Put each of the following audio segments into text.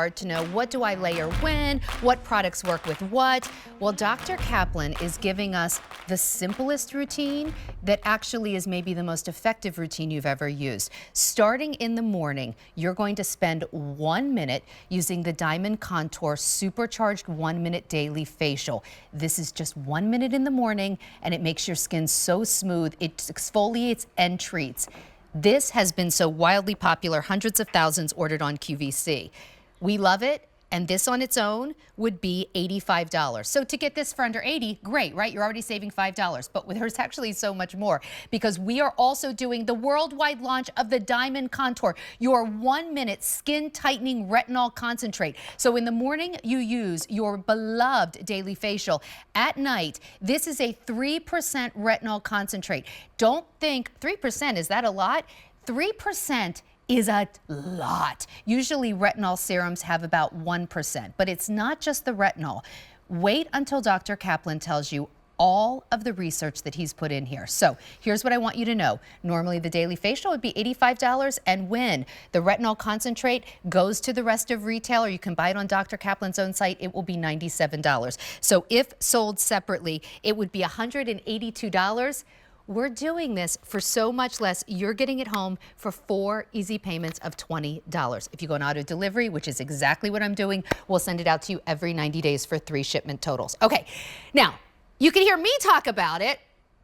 hard to know what do I layer when, what products work with what. Well, Dr. Kaplan is giving us the simplest routine that actually is maybe the most effective routine you've ever used. Starting in the morning, you're going to spend 1 minute using the Diamond Contour Supercharged 1 Minute Daily Facial. This is just 1 minute in the morning, and it makes your skin so smooth. It exfoliates and treats. This has been so wildly popular, hundreds of thousands ordered on QVC. We love it, and this on its own would be $85. So to get this for under $80, great, right? You're already saving $5, but there's actually so much more because we are also doing the worldwide launch of the Diamond Contour, your 1 minute skin tightening retinol concentrate. So in the morning, you use your beloved daily facial. At night, this is a 3% retinol concentrate. Don't think 3%, is that a lot? 3% is a lot. Usually retinol serums have about 1%, but it's not just the retinol. Wait until Dr. Kaplan tells you all of the research that he's put in here. So here's what I want you to know. Normally the daily facial would be $85, and when the retinol concentrate goes to the rest of retail, or you can buy it on Dr. Kaplan's own site, it will be $97. So if sold separately, it would be $182. We're doing this for so much less. You're getting it home for 4 easy payments of $20. If you go on auto delivery, which is exactly what I'm doing, we'll send it out to you every 90 days for 3 shipment totals. Okay, now you can hear me talk about it,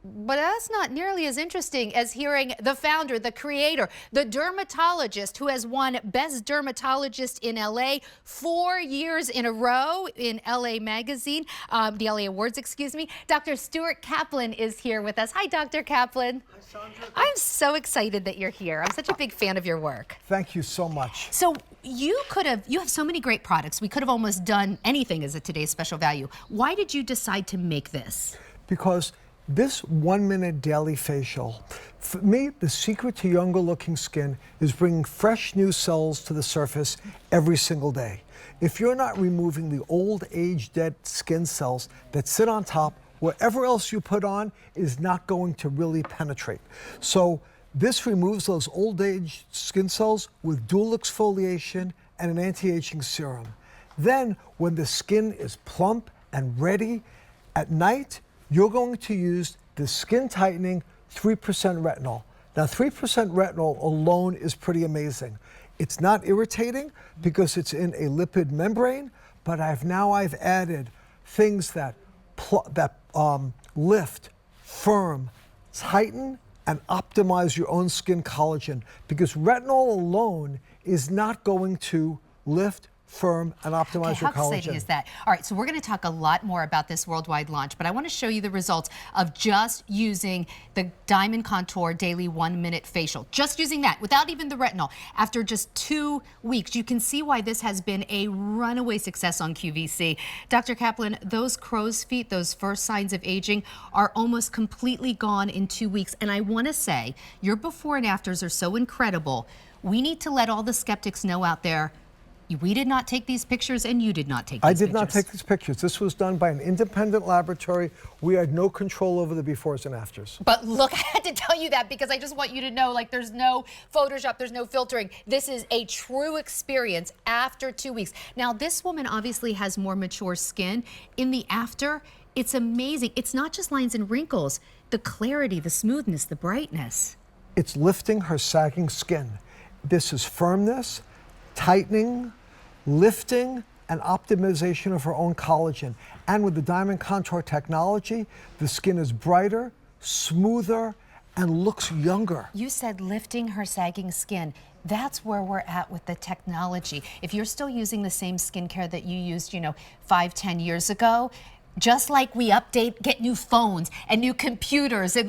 but that's not nearly as interesting as hearing the founder, the creator, the dermatologist who has won Best Dermatologist in LA 4 years in a row in LA Magazine, the LA Awards, excuse me. Dr. Stuart Kaplan is here with us. Hi, Dr. Kaplan. Hi, Sandra. I'm so excited that you're here. I'm such a big fan of your work. Thank you so much. So you have so many great products. We could have almost done anything as a today's special value. Why did you decide to make this? Because this 1 minute daily facial, for me, the secret to younger looking skin is bringing fresh new cells to the surface every single day. If you're not removing the old age dead skin cells that sit on top, whatever else you put on is not going to really penetrate. So this removes those old age skin cells with dual exfoliation and an anti-aging serum. Then when the skin is plump and ready at night, you're going to use the skin tightening 3% retinol. Now 3% retinol alone is pretty amazing. It's not irritating because it's in a lipid membrane, but I've added things that lift, firm, tighten, and optimize your own skin collagen, because retinol alone is not going to lift, firm, and optimize your collagen. How exciting is that? All right, so we're going to talk a lot more about this worldwide launch, but I want to show you the results of just using the Diamond Contour Daily 1 Minute Facial. Just using that, without even the retinol. After just 2 weeks, you can see why this has been a runaway success on QVC. Dr. Kaplan, those crow's feet, those first signs of aging, are almost completely gone in 2 weeks. And I want to say, your before and afters are so incredible. We need to let all the skeptics know out there, we did not take these pictures, and you did not take these pictures. I did not take these pictures. This was done by an independent laboratory. We had no control over the befores and afters. But look, I had to tell you that because I just want you to know, like, there's no Photoshop, there's no filtering. This is a true experience after 2 weeks. Now, this woman obviously has more mature skin. In the after, it's amazing. It's not just lines and wrinkles, the clarity, the smoothness, the brightness. It's lifting her sagging skin. This is firmness, tightening, lifting, and optimization of her own collagen. And with the Diamond Contour technology, the skin is brighter, smoother, and looks younger. You said lifting her sagging skin. That's where we're at with the technology. If you're still using the same skincare that you used, 5, 10 years ago, just like we get new phones and new computers and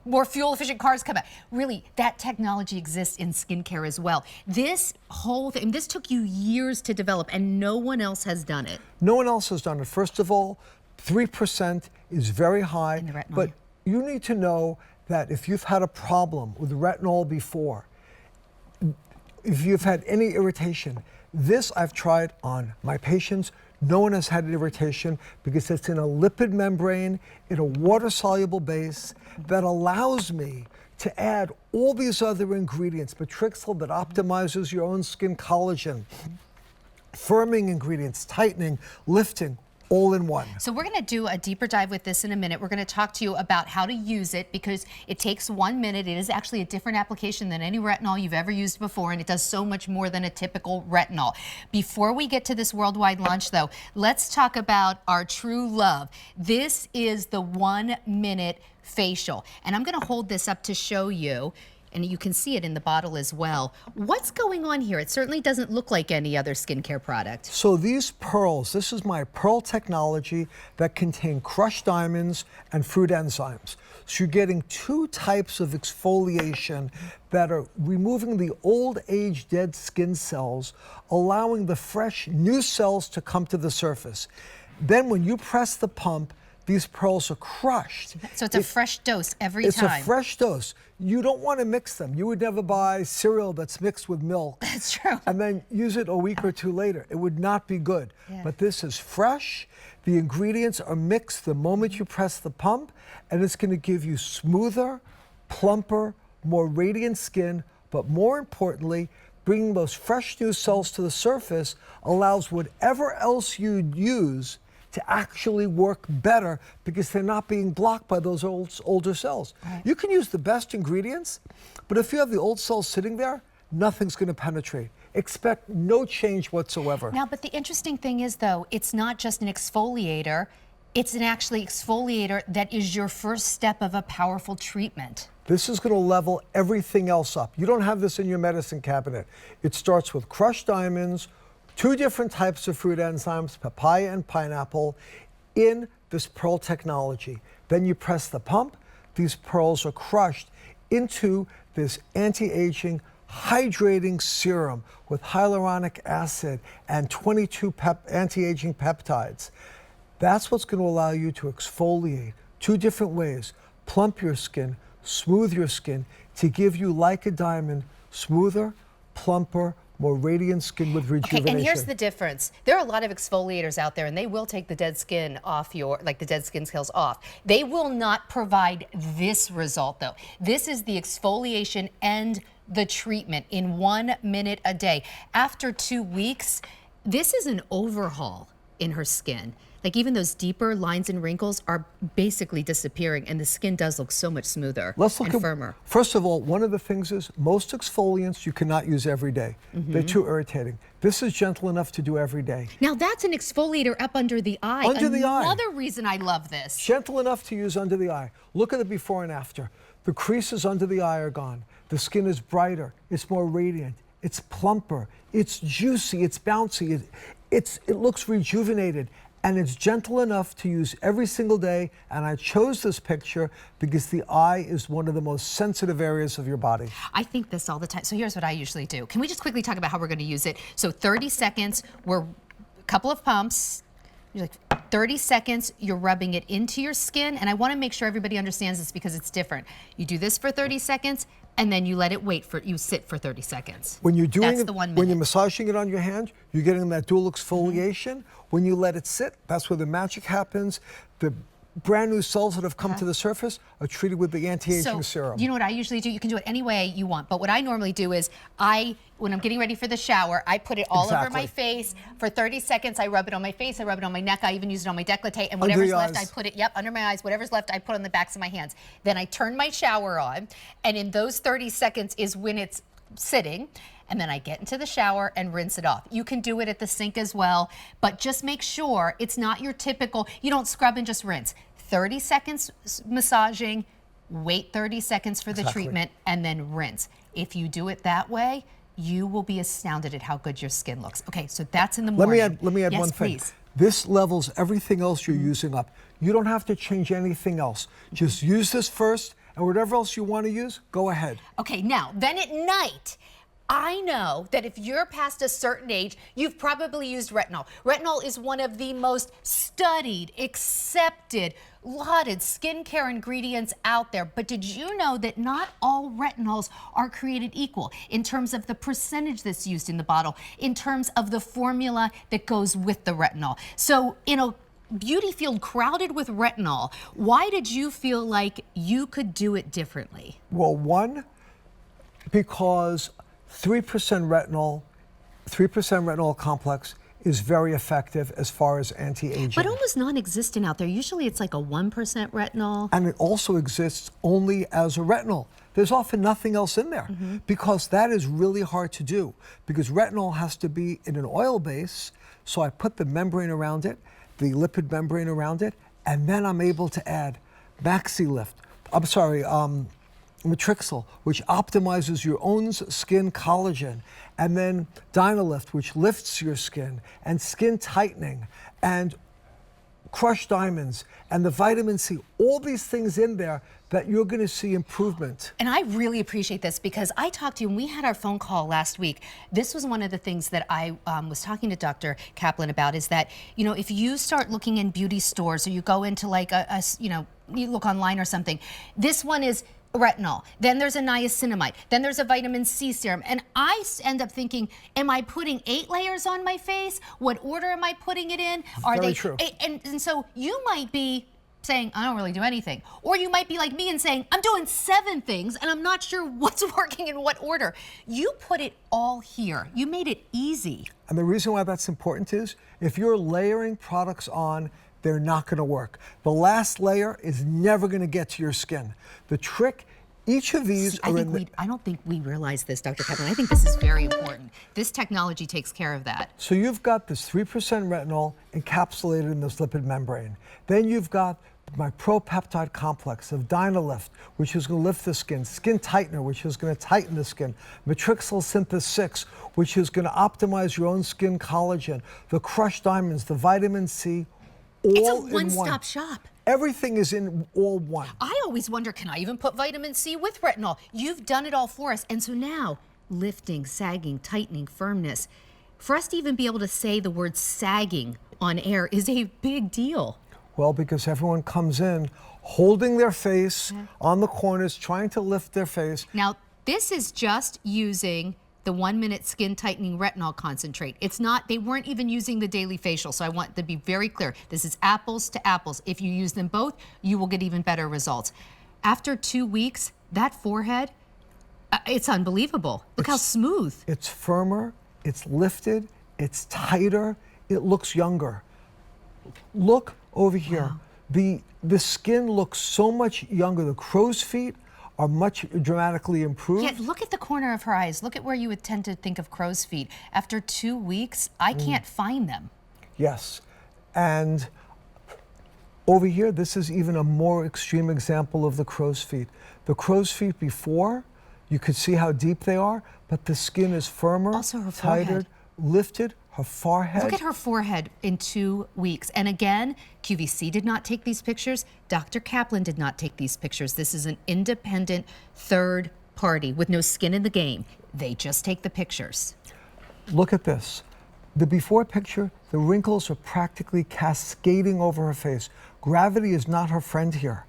more fuel efficient cars come out. Really, that technology exists in skincare as well. This whole thing, this took you years to develop, and no one else has done it. No one else has done it. First of all, 3% is very high, in the retinol. But you need to know that if you've had a problem with retinol before, if you've had any irritation, this I've tried on my patients. No one has had irritation because it's in a lipid membrane, in a water-soluble base that allows me to add all these other ingredients, Matrixyl that optimizes your own skin collagen, firming ingredients, tightening, lifting, all in one. So we're going to do a deeper dive with this in a minute. We're going to talk to you about how to use it because it takes 1 minute. It is actually a different application than any retinol you've ever used before, and it does so much more than a typical retinol. Before we get to this worldwide launch, though, let's talk about our true love. This is the 1 minute facial, and I'm going to hold this up to show you. And you can see it in the bottle as well. What's going on here? It certainly doesn't look like any other skincare product. So these pearls, this is my pearl technology that contain crushed diamonds and fruit enzymes. So you're getting 2 types of exfoliation that are removing the old age dead skin cells, allowing the fresh new cells to come to the surface. Then when you press the pump, these pearls are crushed. So it's a fresh dose every time. It's a fresh dose. You don't want to mix them. You would never buy cereal that's mixed with milk. That's true. And then use it a week or 2 later. It would not be good. Yeah. But this is fresh. The ingredients are mixed the moment you press the pump, and it's going to give you smoother, plumper, more radiant skin, but more importantly, bringing those fresh new cells to the surface allows whatever else you'd use to actually work better because they're not being blocked by those older cells. Right. You can use the best ingredients, but if you have the old cells sitting there, nothing's going to penetrate. Expect no change whatsoever. Now, but the interesting thing is, though, it's not just an exfoliator. It's an actually exfoliator that is your first step of a powerful treatment. This is going to level everything else up. You don't have this in your medicine cabinet. It starts with crushed diamonds, 2 different types of fruit enzymes, papaya and pineapple, in this pearl technology. Then you press the pump, these pearls are crushed into this anti-aging, hydrating serum with hyaluronic acid and 22 anti-aging peptides. That's what's going to allow you to exfoliate 2 different ways, plump your skin, smooth your skin, to give you, like a diamond, smoother, plumper, more radiant skin with rejuvenation. Okay, and here's the difference. There are a lot of exfoliators out there, and they will take the dead skin off the dead skin cells off. They will not provide this result, though. This is the exfoliation and the treatment in 1 minute a day. After 2 weeks, this is an overhaul in her skin. Like even those deeper lines and wrinkles are basically disappearing, and the skin does look so much smoother and firmer. First of all, one of the things is most exfoliants you cannot use every day. They're too irritating. This is gentle enough to do every day. Now that's an exfoliator up under the eye. Under the eye. Another reason I love this. Gentle enough to use under the eye. Look at the before and after. The creases under the eye are gone. The skin is brighter. It's more radiant. It's plumper. It's juicy. It's bouncy. It looks rejuvenated. And it's gentle enough to use every single day. And I chose this picture because the eye is one of the most sensitive areas of your body. I think this all the time. So here's what I usually do. Can we just quickly talk about how we're going to use it? So 30 seconds, we're a couple of pumps. You're like 30 seconds, you're rubbing it into your skin. And I want to make sure everybody understands this because it's different. You do this for 30 seconds, and then you let it you sit for 30 seconds. When you're doing That's it, the 1 minute. when you're massaging it on your hand, you're getting that dual exfoliation. When you let it sit, that's where the magic happens. The brand new cells that have come to the surface are treated with the anti-aging serum. You know what I usually do? You can do it any way you want, but what I normally do is when I'm getting ready for the shower, I put it all over my face. For 30 seconds, I rub it on my face, I rub it on my neck, I even use it on my decollete, and whatever's left, I put it, under my eyes, whatever's left, I put on the backs of my hands. Then I turn my shower on, and in those 30 seconds is when it's sitting, and then I get into the shower and rinse it off. You can do it at the sink as well, but just make sure it's not your typical, you don't scrub and just rinse. 30 seconds massaging, wait 30 seconds for the treatment, and then rinse. If you do it that way, you will be astounded at how good your skin looks. Okay, so that's in the morning. Let me add yes, one thing. Please. This levels everything else you're using up. You don't have to change anything else. Just use this first, and whatever else you want to use, go ahead. Okay, now, then at night, I know that if you're past a certain age, you've probably used retinol. Retinol is one of the most studied, accepted, lauded skincare ingredients out there. But did you know that not all retinols are created equal in terms of the percentage that's used in the bottle, in terms of the formula that goes with the retinol? So in a beauty field crowded with retinol, why did you feel like you could do it differently? Well, one, because 3% retinol complex is very effective as far as anti-aging. But almost non-existent out there. Usually it's like a 1% retinol. And it also exists only as a retinol. There's often nothing else in there because that is really hard to do because retinol has to be in an oil base. So I put the membrane around it, the lipid membrane around it, and then I'm able to add Matrixyl, which optimizes your own skin collagen, and then Dynalift, which lifts your skin, and skin tightening, and crushed diamonds, and the vitamin C, all these things in there that you're going to see improvement. And I really appreciate this because I talked to you and we had our phone call last week. This was one of the things that I was talking to Dr. Kaplan about is that, you know, if you start looking in beauty stores or you go into like you look online or something, this one is retinol, then there's a niacinamide, then there's a vitamin C serum. And I end up thinking, am I putting 8 layers on my face? What order am I putting it in? Are Very they true. And so you might be saying, I don't really do anything. Or you might be like me and saying, I'm doing 7 things and I'm not sure what's working in what order. You put it all here. You made it easy. And the reason why that's important is if you're layering products on, they're not going to work. The last layer is never going to get to your skin. The trick, each of these I don't think we realize this, Dr. Kaplan. I think this is very important. This technology takes care of that. So you've got this 3% retinol encapsulated in this lipid membrane. Then you've got my pro-peptide complex of Dynalift, which is going to lift the skin, skin tightener, which is going to tighten the skin, Matrixyl Synthe'6, which is going to optimize your own skin collagen, the crushed diamonds, the vitamin C, all It's a in one. one-stop shop. Everything is in all one. I always wonder, can I even put vitamin C with retinol? You've done it all for us. And so now, lifting, sagging, tightening, firmness. For us to even be able to say the word sagging on air is a big deal. Well, because everyone comes in holding their face on the corners, trying to lift their face. Now, this is just using the 1-minute skin tightening retinol concentrate. It's not, they weren't even using the daily facial, so I want to be very clear. This is apples to apples. If you use them both, you will get even better results. After 2 weeks, that forehead, it's unbelievable. Look how smooth. It's firmer, it's lifted, it's tighter, it looks younger. Look over here. Wow. The skin looks so much younger. The crow's feet are much dramatically improved. Yeah, look at the corner of her eyes. Look at where you would tend to think of crow's feet. After 2 weeks, I can't find them. Yes, and over here, this is even a more extreme example of the crow's feet. The crow's feet before, you could see how deep they are, but the skin is firmer, Also her tighter, forehead. lifted. Her forehead. Look at her forehead in 2 weeks. And again, QVC did not take these pictures. Dr. Kaplan did not take these pictures. This is an independent third party with no skin in the game. They just take the pictures. Look at this. The before picture, the wrinkles are practically cascading over her face. Gravity is not her friend here.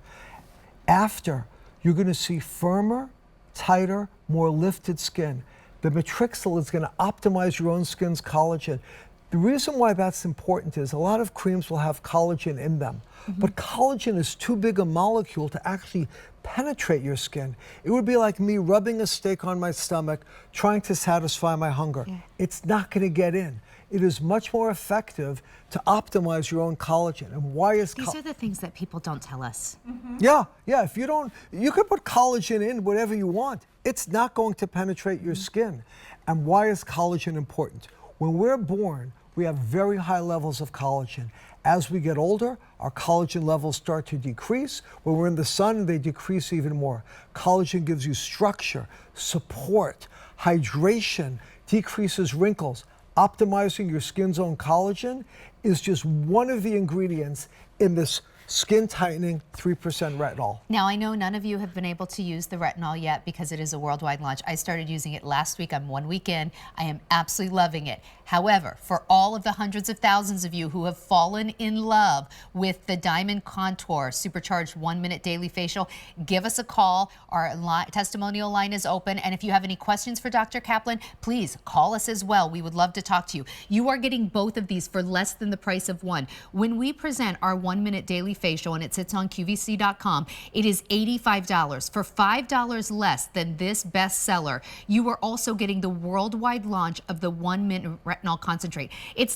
After, you're going to see firmer, tighter, more lifted skin. The Matrixyl is going to optimize your own skin's collagen. The reason why that's important is a lot of creams will have collagen in them, but collagen is too big a molecule to actually penetrate your skin. It would be like me rubbing a steak on my stomach, trying to satisfy my hunger. Yeah. It's not going to get in. It is much more effective to optimize your own collagen. And why is These are the things that people don't tell us. Yeah, if you don't, you can put collagen in whatever you want. It's not going to penetrate your skin. And why is collagen important? When we're born, we have very high levels of collagen. As we get older, our collagen levels start to decrease. When we're in the sun, they decrease even more. Collagen gives you structure, support, hydration, decreases wrinkles. Optimizing your skin's own collagen is just one of the ingredients in this skin tightening 3% retinol. Now, I know none of you have been able to use the retinol yet because it is a worldwide launch. I started using it last week. I'm 1 week in. I am absolutely loving it. However, for all of the hundreds of thousands of you who have fallen in love with the Diamond Contour Supercharged 1-minute daily facial, give us a call. Our testimonial line is open. And if you have any questions for Dr. Kaplan, please call us as well. We would love to talk to you. You are getting both of these for less than the price of one. When we present our 1-minute daily facial and it sits on QVC.com, it is $85. For $5 less than this bestseller, you are also getting the worldwide launch of the 1-minute retinol concentrate. It's